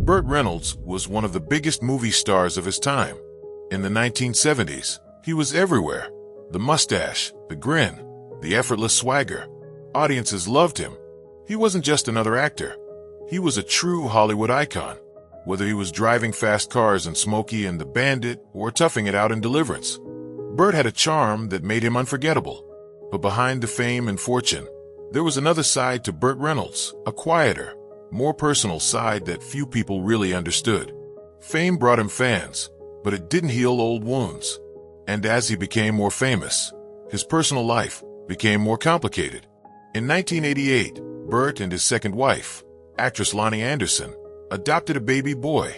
Burt Reynolds was one of the biggest movie stars of his time. In the 1970s, he was everywhere. The mustache, the grin, the effortless swagger. Audiences loved him. He wasn't just another actor. He was a true Hollywood icon. Whether he was driving fast cars in Smokey and the Bandit or toughing it out in Deliverance, Burt had a charm that made him unforgettable. But behind the fame and fortune, there was another side to Burt Reynolds, a quieter, more personal side that few people really understood. Fame brought him fans, but it didn't heal old wounds. And as he became more famous, his personal life became more complicated. In 1988, Burt and his second wife, actress Lonnie Anderson, adopted a baby boy,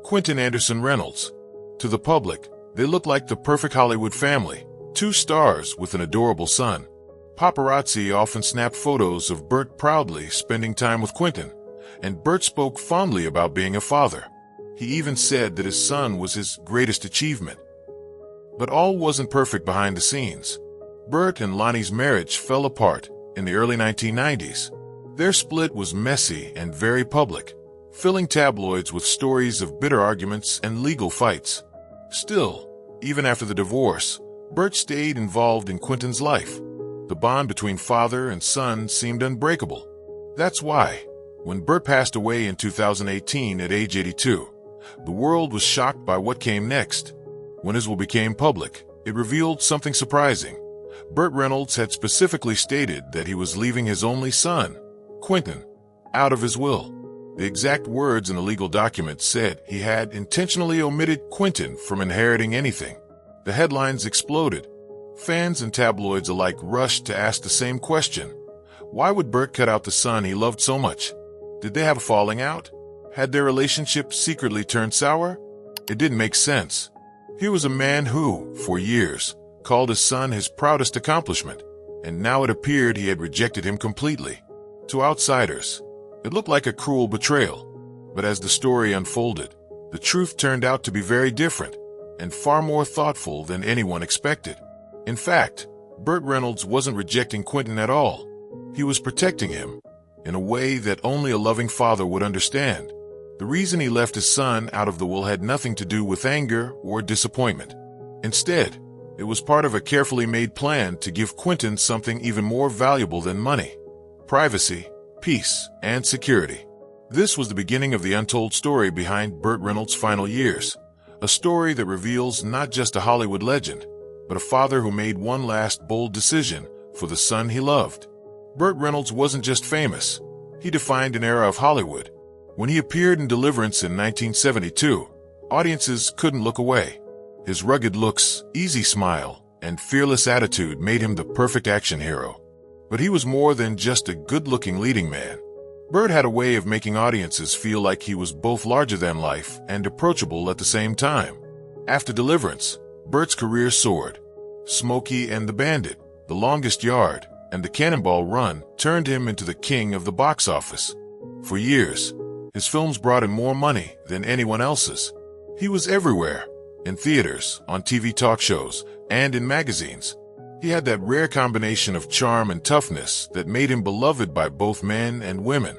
Quinton Anderson Reynolds. To the public, they looked like the perfect Hollywood family, two stars with an adorable son. Paparazzi often snapped photos of Burt proudly spending time with Quinton, and Burt spoke fondly about being a father. He even said that his son was his greatest achievement. But all wasn't perfect behind the scenes. Burt and Lonnie's marriage fell apart in the early 1990s. Their split was messy and very public, filling tabloids with stories of bitter arguments and legal fights. Still, even after the divorce, Burt stayed involved in Quinton's life. The bond between father and son seemed unbreakable. That's why, when Burt passed away in 2018 at age 82, the world was shocked by what came next. When his will became public, it revealed something surprising. Burt Reynolds had specifically stated that he was leaving his only son, Quinton, out of his will. The exact words in the legal document said he had intentionally omitted Quinton from inheriting anything. The headlines exploded. Fans and tabloids alike rushed to ask the same question. Why would Burt cut out the son he loved so much? Did they have a falling out? Had their relationship secretly turned sour? It didn't make sense. Here was a man who, for years, called his son his proudest accomplishment, and now it appeared he had rejected him completely. To outsiders, it looked like a cruel betrayal. But as the story unfolded, the truth turned out to be very different, and far more thoughtful than anyone expected. In fact, Burt Reynolds wasn't rejecting Quinton at all. He was protecting him, in a way that only a loving father would understand. The reason he left his son out of the will had nothing to do with anger or disappointment. Instead, it was part of a carefully made plan to give Quinton something even more valuable than money: privacy, peace, and security. This was the beginning of the untold story behind Burt Reynolds' final years, a story that reveals not just a Hollywood legend, but a father who made one last bold decision for the son he loved. Burt Reynolds wasn't just famous, he defined an era of Hollywood. When he appeared in Deliverance in 1972, audiences couldn't look away. His rugged looks, easy smile, and fearless attitude made him the perfect action hero. But he was more than just a good-looking leading man. Burt had a way of making audiences feel like he was both larger than life and approachable at the same time. After Deliverance, Burt's career soared. Smokey and the Bandit, The Longest Yard, and The Cannonball Run turned him into the king of the box office. For years, his films brought him more money than anyone else's. He was everywhere, in theaters, on TV talk shows, and in magazines. He had that rare combination of charm and toughness that made him beloved by both men and women.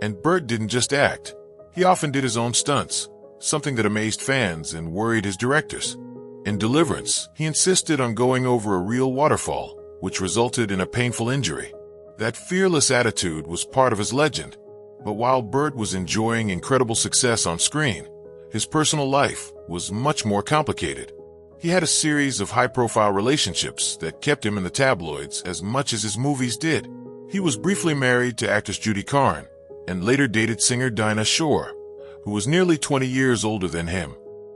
And Burt didn't just act. He often did his own stunts, something that amazed fans and worried his directors. In Deliverance, he insisted on going over a real waterfall, which resulted in a painful injury. That fearless attitude was part of his legend. But while Burt was enjoying incredible success on screen, his personal life was much more complicated. He had a series of high-profile relationships that kept him in the tabloids as much as his movies did. He was briefly married to actress Judy Carn, and later dated singer Dinah Shore, who was nearly 20 years older than him.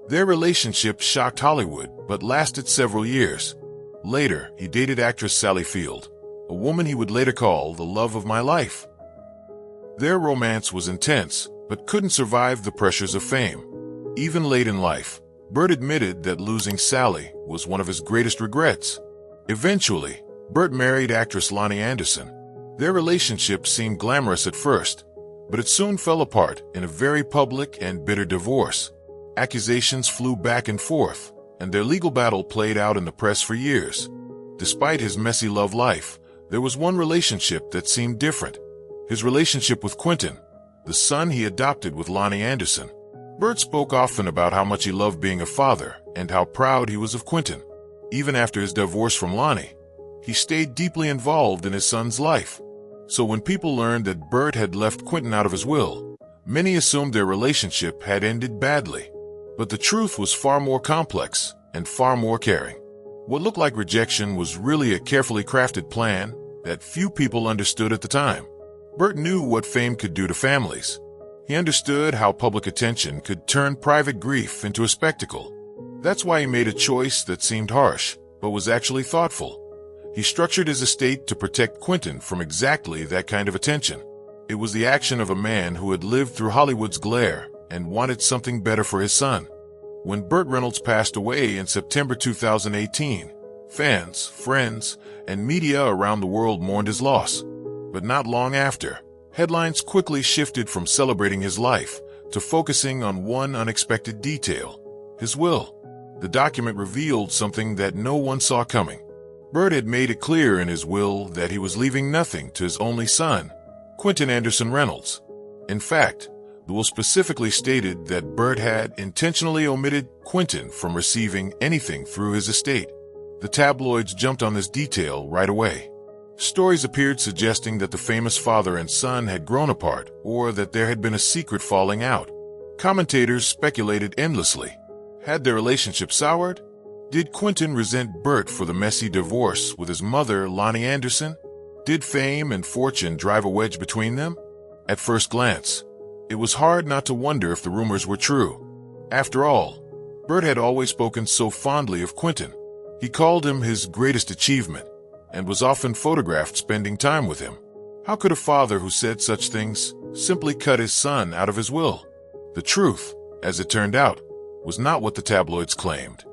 Their relationship shocked Hollywood, but lasted several years. Later, he dated actress Sally Field, a woman he would later call the love of my life. Their romance was intense, but couldn't survive the pressures of fame. Even late in life, Burt admitted that losing Sally was one of his greatest regrets. Eventually, Burt married actress Lonnie Anderson. Their relationship seemed glamorous at first, but it soon fell apart in a very public and bitter divorce. Accusations flew back and forth, and their legal battle played out in the press for years. Despite his messy love life, there was one relationship that seemed different: his relationship with Quinton, the son he adopted with Lonnie Anderson. Burt spoke often about how much he loved being a father and how proud he was of Quinton. Even after his divorce from Lonnie, he stayed deeply involved in his son's life. So when people learned that Burt had left Quinton out of his will, many assumed their relationship had ended badly. But the truth was far more complex and far more caring. What looked like rejection was really a carefully crafted plan that few people understood at the time. Burt knew what fame could do to families. He understood how public attention could turn private grief into a spectacle. That's why he made a choice that seemed harsh, but was actually thoughtful. He structured his estate to protect Quinton from exactly that kind of attention. It was the action of a man who had lived through Hollywood's glare and wanted something better for his son. When Burt Reynolds passed away in September 2018, fans, friends, and media around the world mourned his loss. But not long after, headlines quickly shifted from celebrating his life to focusing on one unexpected detail: his will. The document revealed something that no one saw coming. Burt had made it clear in his will that he was leaving nothing to his only son, Quinton Anderson Reynolds. In fact, the will specifically stated that Burt had intentionally omitted Quinton from receiving anything through his estate. The tabloids jumped on this detail right away. Stories appeared suggesting that the famous father and son had grown apart, or that there had been a secret falling out. Commentators speculated endlessly. Had their relationship soured? Did Quinton resent Burt for the messy divorce with his mother, Lonnie Anderson? Did fame and fortune drive a wedge between them? At first glance, it was hard not to wonder if the rumors were true. After all, Burt had always spoken so fondly of Quinton. He called him his greatest achievement and was often photographed spending time with him. How could a father who said such things simply cut his son out of his will? The truth, as it turned out, was not what the tabloids claimed.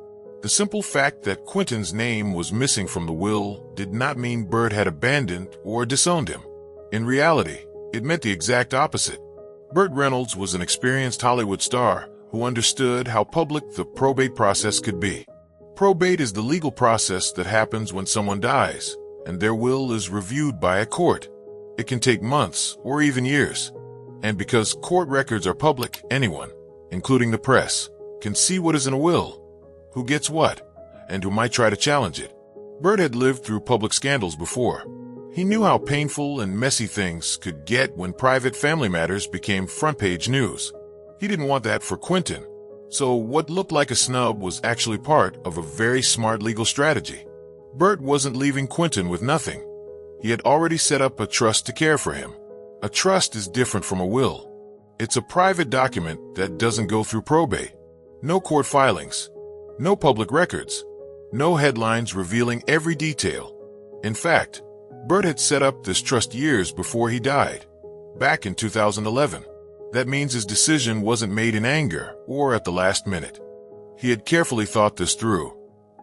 The simple fact that Quinton's name was missing from the will did not mean Burt had abandoned or disowned him. In reality, it meant the exact opposite. Burt Reynolds was an experienced Hollywood star who understood how public the probate process could be. Probate is the legal process that happens when someone dies, and their will is reviewed by a court. It can take months or even years. And because court records are public, anyone, including the press, can see what is in a will, who gets what, and who might try to challenge it. Burt had lived through public scandals before. He knew how painful and messy things could get when private family matters became front-page news. He didn't want that for Quinton. So what looked like a snub was actually part of a very smart legal strategy. Burt wasn't leaving Quinton with nothing. He had already set up a trust to care for him. A trust is different from a will. It's a private document that doesn't go through probate. No court filings. No public records. No headlines revealing every detail. In fact, Burt had set up this trust years before he died, back in 2011. That means his decision wasn't made in anger or at the last minute. He had carefully thought this through,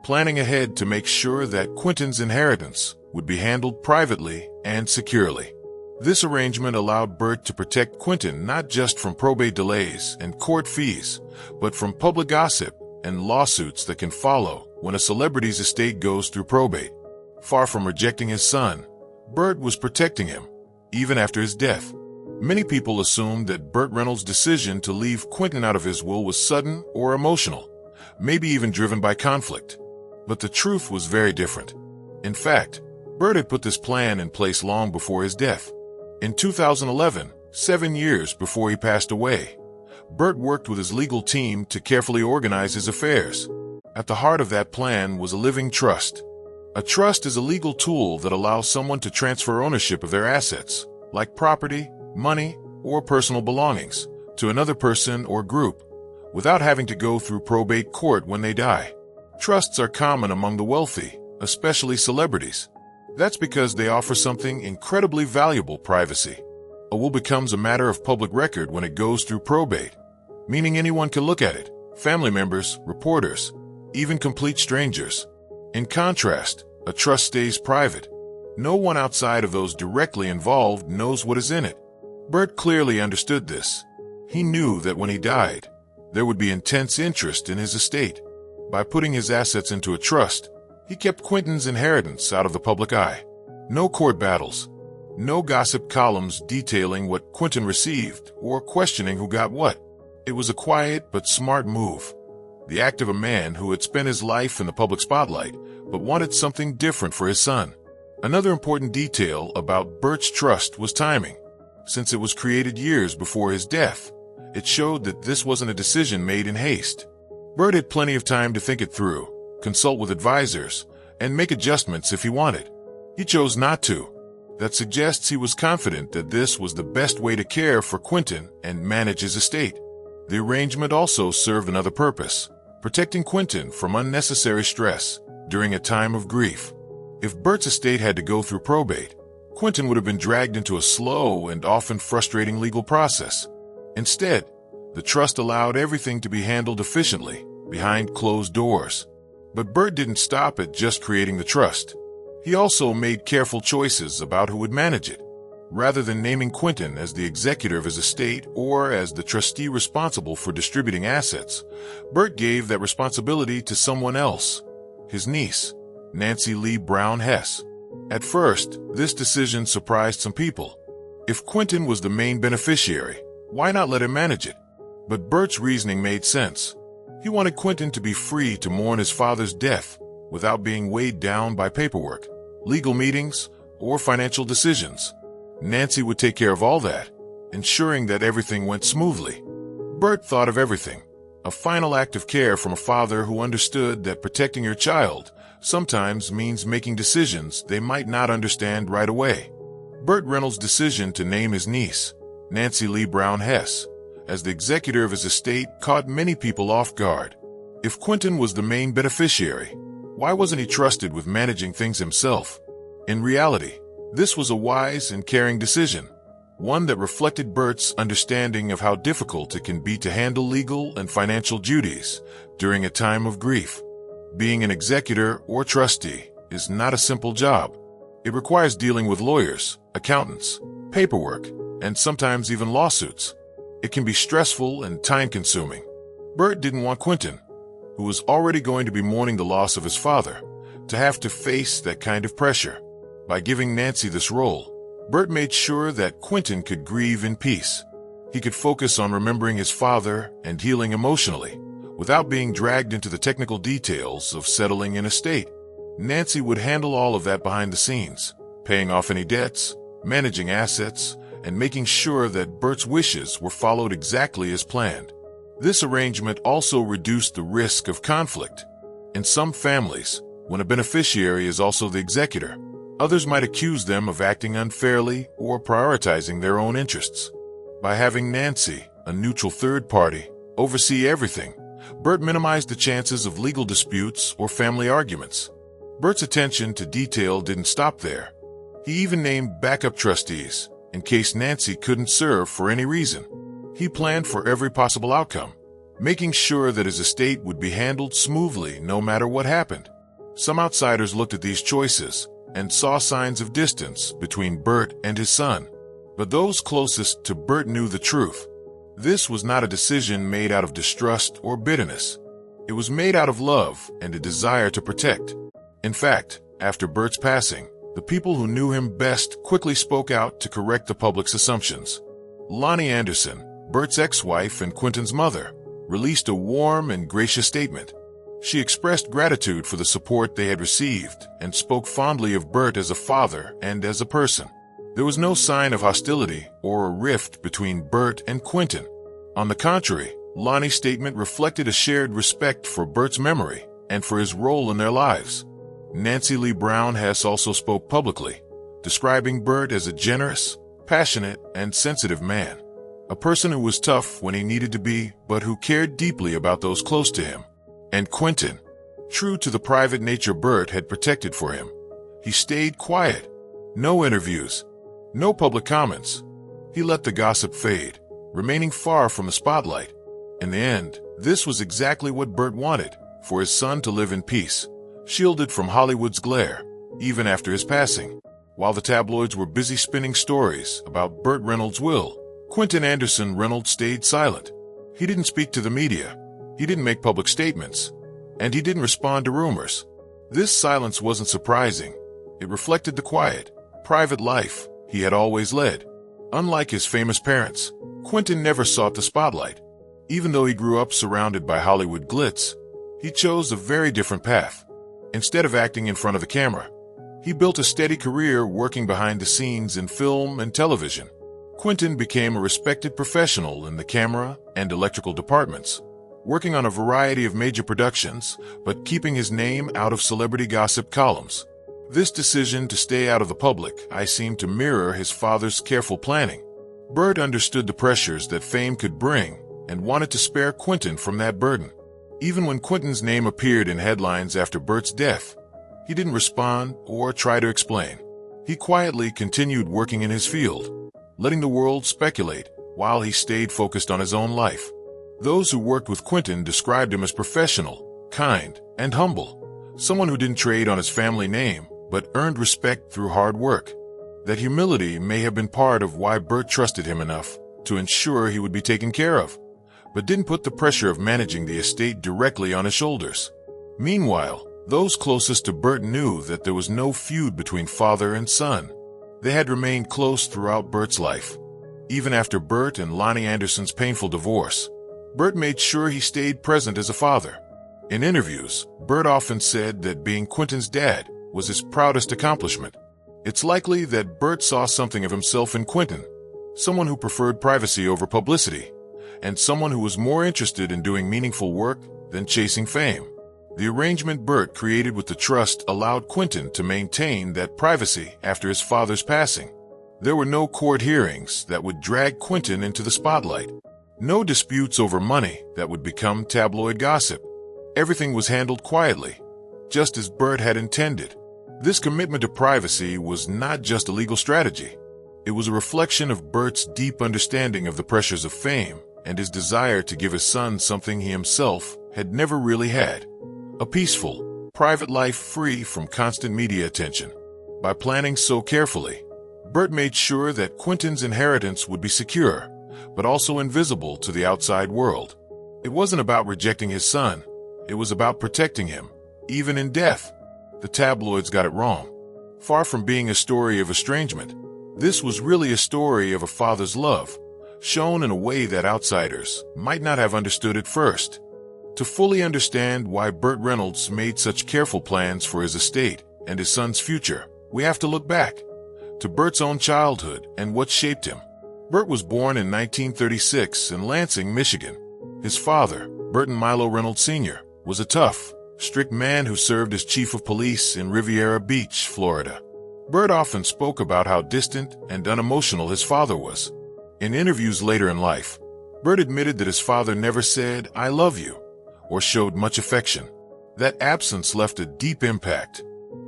planning ahead to make sure that Quinton's inheritance would be handled privately and securely. This arrangement allowed Burt to protect Quinton not just from probate delays and court fees, but from public gossip and lawsuits that can follow when a celebrity's estate goes through probate. Far from rejecting his son, Burt was protecting him, even after his death. Many people assumed that Burt Reynolds' decision to leave Quinton out of his will was sudden or emotional, maybe even driven by conflict. But the truth was very different. In fact, Burt had put this plan in place long before his death. In 2011, 7 years before he passed away, Burt worked with his legal team to carefully organize his affairs. At the heart of that plan was a living trust. A trust is a legal tool that allows someone to transfer ownership of their assets, like property, money, or personal belongings, to another person or group, without having to go through probate court when they die. Trusts are common among the wealthy, especially celebrities. That's because they offer something incredibly valuable: privacy. A will becomes a matter of public record when it goes through probate, meaning anyone can look at it: family members, reporters, even complete strangers. In contrast, a trust stays private. No one outside of those directly involved knows what is in it. Burt clearly understood this. He knew that when he died, there would be intense interest in his estate. By putting his assets into a trust, he kept Quinton's inheritance out of the public eye. No court battles, No gossip columns detailing what Quinton received or questioning who got what. It was a quiet but smart move. The act of a man who had spent his life in the public spotlight but wanted something different for his son. Another important detail about Burt's trust was timing. Since it was created years before his death, it showed that this wasn't a decision made in haste. Burt had plenty of time to think it through, consult with advisors, and make adjustments if he wanted. He chose not to. That suggests he was confident that this was the best way to care for Quinton and manage his estate. The arrangement also served another purpose, protecting Quinton from unnecessary stress during a time of grief. If Burt's estate had to go through probate, Quinton would have been dragged into a slow and often frustrating legal process. Instead, the trust allowed everything to be handled efficiently behind closed doors. But Burt didn't stop at just creating the trust. He also made careful choices about who would manage it. Rather than naming Quinton as the executor of his estate or as the trustee responsible for distributing assets, Burt gave that responsibility to someone else, his niece, Nancy Lee Brown Hess. At first, this decision surprised some people. If Quinton was the main beneficiary, why not let him manage it? But Burt's reasoning made sense. He wanted Quinton to be free to mourn his father's death without being weighed down by paperwork, legal meetings, or financial decisions. Nancy would take care of all that, ensuring that everything went smoothly. Burt thought of everything, a final act of care from a father who understood that protecting your child sometimes means making decisions they might not understand right away. Burt Reynolds' decision to name his niece, Nancy Lee Brown Hess, as the executor of his estate caught many people off guard. If Quinton was the main beneficiary, why wasn't he trusted with managing things himself? In reality, this was a wise and caring decision, one that reflected Burt's understanding of how difficult it can be to handle legal and financial duties during a time of grief. Being an executor or trustee is not a simple job. It requires dealing with lawyers, accountants, paperwork, and sometimes even lawsuits. It can be stressful and time-consuming. Burt didn't want Quinton, who was already going to be mourning the loss of his father, to have to face that kind of pressure. By giving Nancy this role, Burt made sure that Quinton could grieve in peace. He could focus on remembering his father and healing emotionally, without being dragged into the technical details of settling an estate. Nancy would handle all of that behind the scenes, paying off any debts, managing assets, and making sure that Burt's wishes were followed exactly as planned. This arrangement also reduced the risk of conflict. In some families, when a beneficiary is also the executor, others might accuse them of acting unfairly or prioritizing their own interests. By having Nancy, a neutral third party, oversee everything, Burt minimized the chances of legal disputes or family arguments. Burt's attention to detail didn't stop there. He even named backup trustees in case Nancy couldn't serve for any reason. He planned for every possible outcome, making sure that his estate would be handled smoothly no matter what happened. Some outsiders looked at these choices and saw signs of distance between Burt and his son. But those closest to Burt knew the truth. This was not a decision made out of distrust or bitterness. It was made out of love and a desire to protect. In fact, after Burt's passing, the people who knew him best quickly spoke out to correct the public's assumptions. Lonnie Anderson, Burt's ex-wife and Quinton's mother, released a warm and gracious statement. She expressed gratitude for the support they had received and spoke fondly of Burt as a father and as a person. There was no sign of hostility or a rift between Burt and Quinton. On the contrary, Lonnie's statement reflected a shared respect for Burt's memory and for his role in their lives. Nancy Lee Brown Hess also spoke publicly, describing Burt as a generous, passionate, and sensitive man. A person who was tough when he needed to be, but who cared deeply about those close to him. And Quinton, true to the private nature Burt had protected for him, he stayed quiet. No interviews, no public comments. He let the gossip fade, remaining far from the spotlight. In the end, this was exactly what Burt wanted, for his son to live in peace, shielded from Hollywood's glare, even after his passing. While the tabloids were busy spinning stories about Burt Reynolds' will, Quinton Anderson Reynolds stayed silent. He didn't speak to the media. He didn't make public statements. And he didn't respond to rumors. This silence wasn't surprising. It reflected the quiet, private life he had always led. Unlike his famous parents, Quinton never sought the spotlight. Even though he grew up surrounded by Hollywood glitz, he chose a very different path. Instead of acting in front of the camera, he built a steady career working behind the scenes in film and television. Quinton became a respected professional in the camera and electrical departments, working on a variety of major productions, but keeping his name out of celebrity gossip columns. This decision to stay out of the public eye seemed to mirror his father's careful planning. Burt understood the pressures that fame could bring and wanted to spare Quinton from that burden. Even when Quinton's name appeared in headlines after Burt's death, he didn't respond or try to explain. He quietly continued working in his field, letting the world speculate while he stayed focused on his own life. Those who worked with Quinton described him as professional, kind, and humble, someone who didn't trade on his family name but earned respect through hard work. That humility may have been part of why Burt trusted him enough to ensure he would be taken care of, but didn't put the pressure of managing the estate directly on his shoulders. Meanwhile, those closest to Burt knew that there was no feud between father and son. They had remained close throughout Burt's life. Even after Burt and Lonnie Anderson's painful divorce, Burt made sure he stayed present as a father. In interviews, Burt often said that being Quinton's dad was his proudest accomplishment. It's likely that Burt saw something of himself in Quinton, someone who preferred privacy over publicity, and someone who was more interested in doing meaningful work than chasing fame. The arrangement Burt created with the trust allowed Quinton to maintain that privacy after his father's passing. There were no court hearings that would drag Quinton into the spotlight. No disputes over money that would become tabloid gossip. Everything was handled quietly, just as Burt had intended. This commitment to privacy was not just a legal strategy. It was a reflection of Burt's deep understanding of the pressures of fame and his desire to give his son something he himself had never really had: a peaceful, private life free from constant media attention. By planning so carefully, Burt made sure that Quinton's inheritance would be secure, but also invisible to the outside world. It wasn't about rejecting his son. It was about protecting him, even in death. The tabloids got it wrong. Far from being a story of estrangement, this was really a story of a father's love, shown in a way that outsiders might not have understood at first. To fully understand why Burt Reynolds made such careful plans for his estate and his son's future, we have to look back to Burt's own childhood and what shaped him. Burt was born in 1936 in Lansing, Michigan. His father, Burton Milo Reynolds Sr., was a tough, strict man who served as chief of police in Riviera Beach, Florida. Burt often spoke about how distant and unemotional his father was. In interviews later in life, Burt admitted that his father never said, "I love you," or showed much affection. That absence left a deep impact.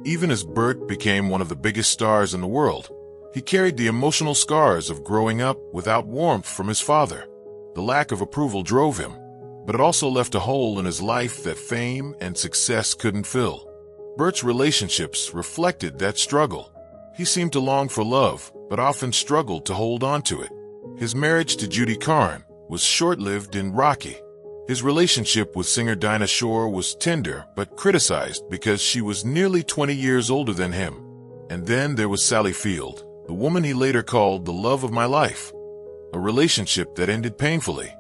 Even as Burt became one of the biggest stars in the world, he carried the emotional scars of growing up without warmth from his father. The lack of approval drove him, but it also left a hole in his life that fame and success couldn't fill. Burt's relationships reflected that struggle. He seemed to long for love, but often struggled to hold on to it. His marriage to Judy Carn was short-lived and rocky. His relationship with singer Dinah Shore was tender but criticized because she was nearly 20 years older than him. And then there was Sally Field, the woman he later called the love of my life. A relationship that ended painfully,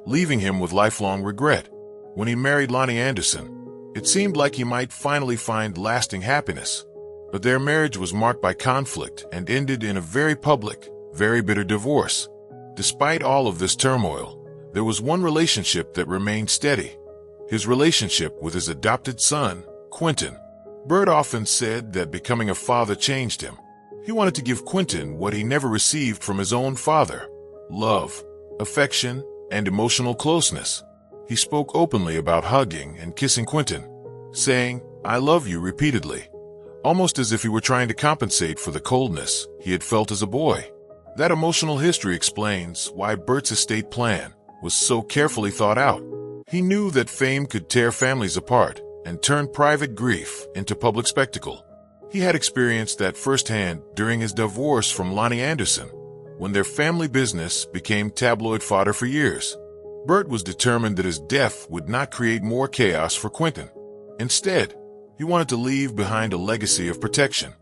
leaving him with lifelong regret. When he married Lonnie Anderson, it seemed like he might finally find lasting happiness. But their marriage was marked by conflict and ended in a very public, very bitter divorce. Despite all of this turmoil, there was one relationship that remained steady: his relationship with his adopted son, Quinton. Burt often said that becoming a father changed him. He wanted to give Quinton what he never received from his own father: love, affection, and emotional closeness. He spoke openly about hugging and kissing Quinton, saying, "I love you," repeatedly, almost as if he were trying to compensate for the coldness he had felt as a boy. That emotional history explains why Burt's estate plan was so carefully thought out. He knew that fame could tear families apart and turn private grief into public spectacle. He had experienced that firsthand during his divorce from Lonnie Anderson, when their family business became tabloid fodder for years. Burt was determined that his death would not create more chaos for Quinton. Instead, he wanted to leave behind a legacy of protection.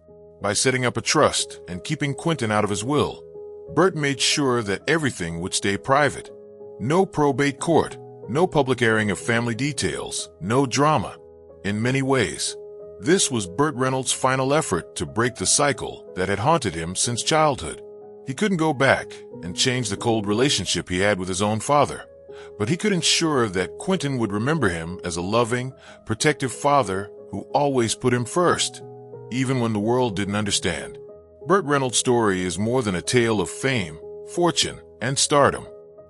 By setting up a trust and keeping Quinton out of his will, Burt made sure that everything would stay private. No probate court, no public airing of family details, no drama. In many ways, this was Burt Reynolds' final effort to break the cycle that had haunted him since childhood. He couldn't go back and change the cold relationship he had with his own father, but he could ensure that Quinton would remember him as a loving, protective father who always put him first, even when the world didn't understand. Burt Reynolds' story is more than a tale of fame, fortune, and stardom.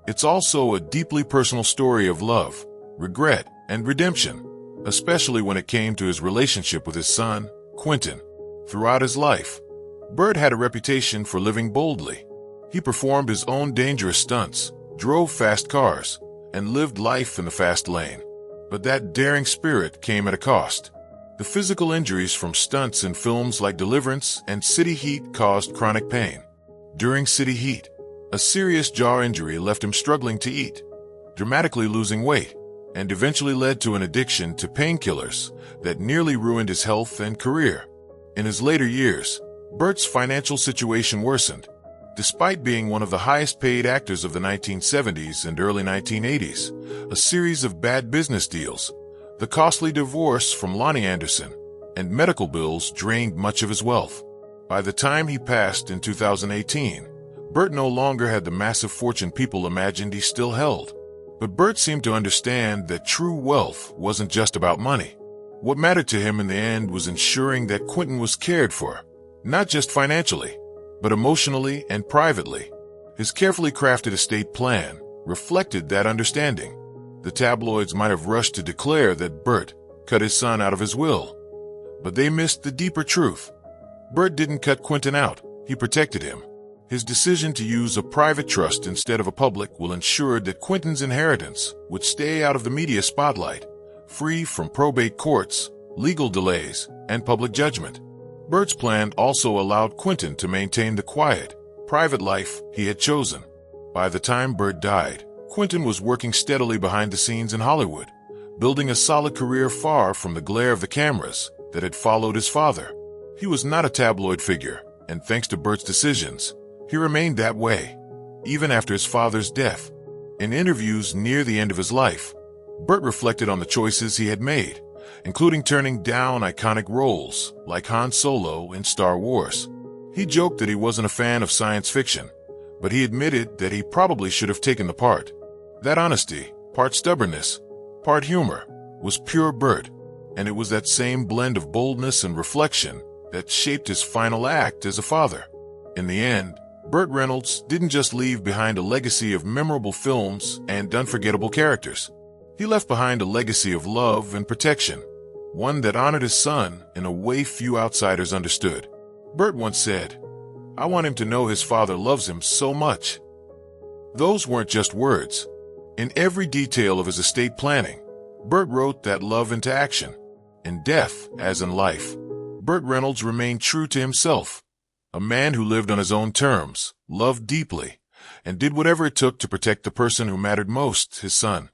It's also a deeply personal story of love, regret, and redemption, especially when it came to his relationship with his son, Quinton. Throughout his life, Burt had a reputation for living boldly. He performed his own dangerous stunts, drove fast cars, and lived life in the fast lane. But that daring spirit came at a cost. The physical injuries from stunts in films like Deliverance and City Heat caused chronic pain. During City Heat, a serious jaw injury left him struggling to eat, dramatically losing weight, and eventually led to an addiction to painkillers that nearly ruined his health and career. In his later years, Burt's financial situation worsened. Despite being one of the highest-paid actors of the 1970s and early 1980s, a series of bad business deals, the costly divorce from Lonnie Anderson, and medical bills drained much of his wealth. By the time he passed in 2018, Burt no longer had the massive fortune people imagined he still held. But Burt seemed to understand that true wealth wasn't just about money. What mattered to him in the end was ensuring that Quinton was cared for, not just financially, but emotionally and privately. His carefully crafted estate plan reflected that understanding. The tabloids might have rushed to declare that Burt cut his son out of his will, but they missed the deeper truth. Burt didn't cut Quinton out, he protected him. His decision to use a private trust instead of a public will ensure that Quinton's inheritance would stay out of the media spotlight, free from probate courts, legal delays, and public judgment. Burt's plan also allowed Quinton to maintain the quiet, private life he had chosen. By the time Burt died, Quinton was working steadily behind the scenes in Hollywood, building a solid career far from the glare of the cameras that had followed his father. He was not a tabloid figure, and thanks to Burt's decisions, he remained that way, even after his father's death. In interviews near the end of his life, Burt reflected on the choices he had made, including turning down iconic roles like Han Solo in Star Wars. He joked that he wasn't a fan of science fiction, but he admitted that he probably should have taken the part. That honesty, part stubbornness, part humor, was pure Burt, and it was that same blend of boldness and reflection that shaped his final act as a father. In the end, Burt Reynolds didn't just leave behind a legacy of memorable films and unforgettable characters. He left behind a legacy of love and protection, one that honored his son in a way few outsiders understood. Burt once said, "I want him to know his father loves him so much." Those weren't just words. In every detail of his estate planning, Burt wrote that love into action. In death, as in life, Burt Reynolds remained true to himself, a man who lived on his own terms, loved deeply, and did whatever it took to protect the person who mattered most, his son.